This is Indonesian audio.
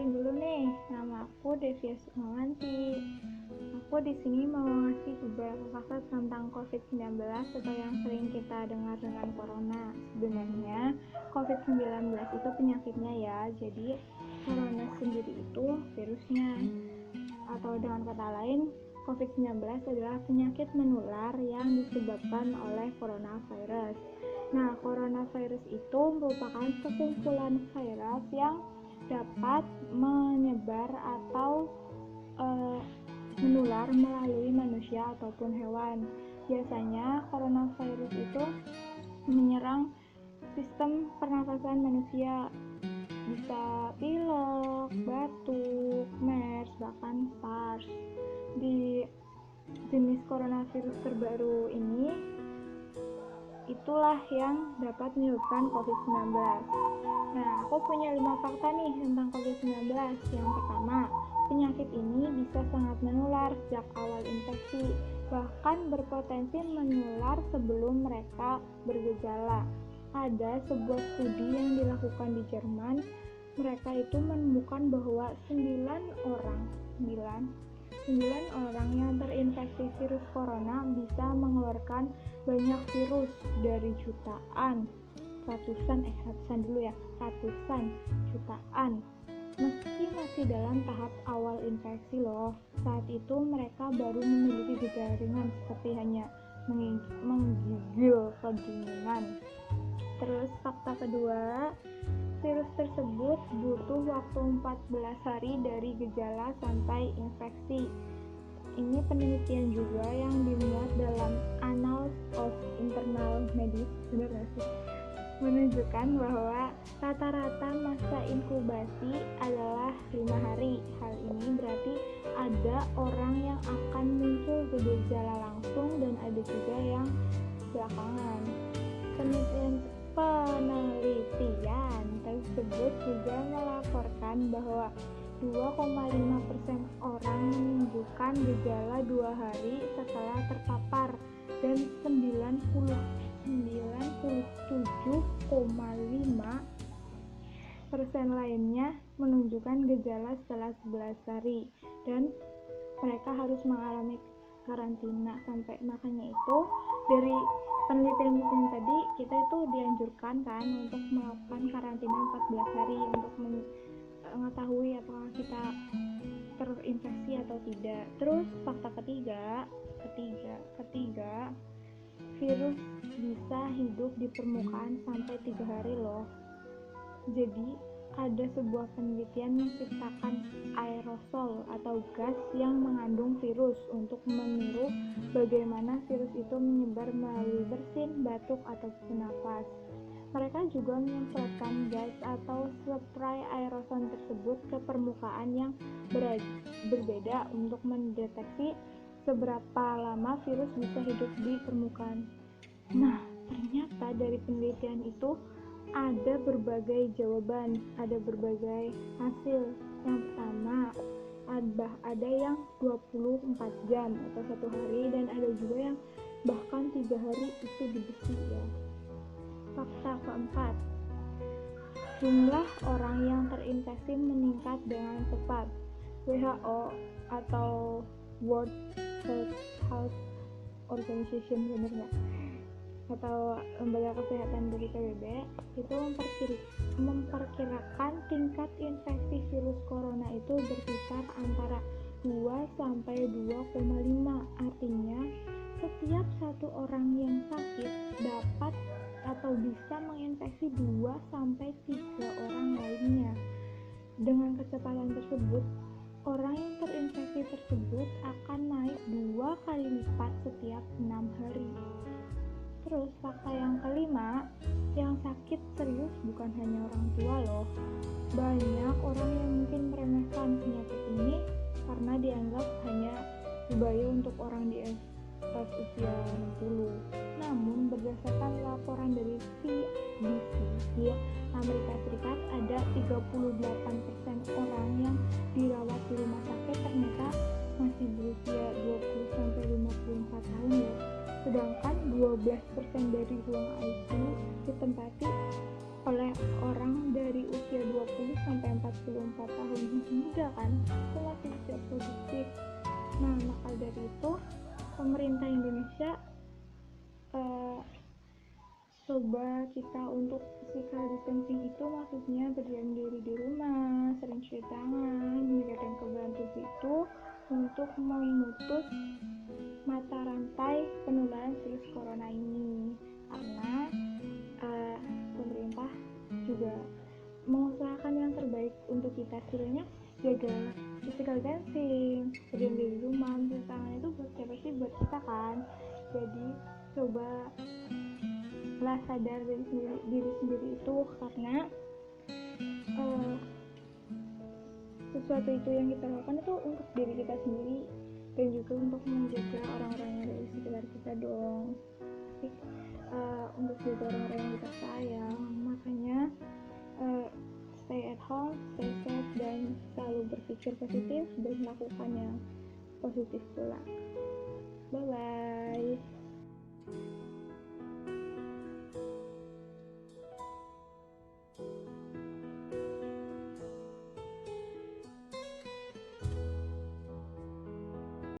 Kenalin dulu nih, nama aku Devia Sukmawanti. Aku di sini mau ngasih beberapa fakta tentang COVID-19 atau yang sering kita dengar dengan corona. Sebenarnya COVID-19 itu penyakitnya ya, jadi corona sendiri itu virusnya. Atau dengan kata lain, COVID-19 adalah penyakit menular yang disebabkan oleh coronavirus. Nah, coronavirus itu merupakan sekumpulan virus yang dapat menyebar atau menular melalui manusia ataupun hewan. Biasanya coronavirus itu menyerang sistem pernafasan manusia, bisa pilek, batuk, MERS, bahkan SARS. Di jenis coronavirus terbaru ini, itulah yang dapat menyebabkan COVID-19. Nah, aku punya 5 fakta nih tentang COVID-19. Yang pertama, penyakit ini bisa sangat menular sejak awal infeksi, bahkan berpotensi menular sebelum mereka bergejala. Ada sebuah studi yang dilakukan di Jerman. Mereka itu menemukan bahwa 9 orang yang terinfeksi virus corona bisa mengeluarkan banyak virus dari ratusan jutaan meski masih dalam tahap awal infeksi loh. Saat itu mereka baru memiliki gejala ringan seperti hanya menggigil kedinginan. Terus fakta kedua, virus tersebut butuh waktu 14 hari dari gejala sampai infeksi. Ini penelitian juga yang dimuat dalam Annals of Internal Medicine, menunjukkan bahwa rata-rata masa inkubasi adalah 5 hari. Hal ini berarti ada orang yang akan muncul gejala langsung dan ada juga yang belakangan. Penelitian tersebut juga melaporkan bahwa 2,5% orang menunjukkan gejala 2 hari setelah terpapar dan 97,5% lainnya menunjukkan gejala setelah 11 hari dan mereka harus mengalami karantina. Makanya itu dari penelitian tadi kita itu dianjurkan kan untuk melakukan karantina 14 hari untuk mengetahui apakah kita terinfeksi atau tidak. Terus fakta ketiga, virus bisa hidup di permukaan sampai 3 hari loh. Jadi ada sebuah penelitian menciptakan aerosol atau gas yang mengandung virus untuk meniru bagaimana virus itu menyebar melalui bersin, batuk, atau bernapas. Mereka juga menyemprotkan gas atau spray aerosol tersebut ke permukaan yang berbeda untuk mendeteksi seberapa lama virus bisa hidup di permukaan. Nah, ternyata dari penelitian itu ada berbagai jawaban, ada berbagai hasil. Yang pertama, ada yang 24 jam atau 1 hari dan ada juga yang bahkan 3 hari itu di besi ya. Fakta keempat, jumlah orang yang terinfeksi meningkat dengan cepat. WHO atau World Health Organization atau lembaga kesehatan dari PBB itu memperkirakan tingkat infeksi virus corona itu berkisar antara 2 sampai 2,5. Artinya setiap 1 orang yang sakit dapat atau bisa menginfeksi 2 sampai 3 orang lainnya. Dengan kecepatan tersebut, orang yang terinfeksi tersebut akan naik 2 kali lipat setiap 6 hari. Terus fakta yang kelima, yang sakit serius bukan hanya orang tua loh. Banyak orang yang mungkin meremehkan penyakit ini karena dianggap hanya berbahaya untuk orang di atas usia 60. Namun berdasarkan laporan dari CDC di Amerika Serikat, ada 38% orang yang dirawat di rumah sakit ternyata masih berusia 20-54 tahun loh. Sedangkan 12% dari ruang ICU ditempati oleh orang dari usia 20 sampai 44 tahun. Muda kan, itu masih usia produktif. Nah, maka dari itu pemerintah Indonesia coba kita untuk physical distancing itu maksudnya berdiam diri di rumah, sering cuci tangan, menjaga kebersihan tubuh itu untuk memutus mata rantai penularan virus corona ini. Karena pemerintah juga mengusahakan yang terbaik untuk kita, setidaknya jaga physical distancing, berdiam diri di rumah, mencuci tangan itu buat siapa sih? Buat kita kan. Jadi coba lah sadar dari diri sendiri itu, karena sesuatu itu yang kita lakukan itu untuk diri kita sendiri dan juga untuk menjaga orang-orang yang ada di sekitar kita dong. Untuk jaga orang-orang yang kita sayang, makanya stay at home, stay safe, dan selalu berpikir positif dan melakukan yang positif pula.